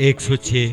106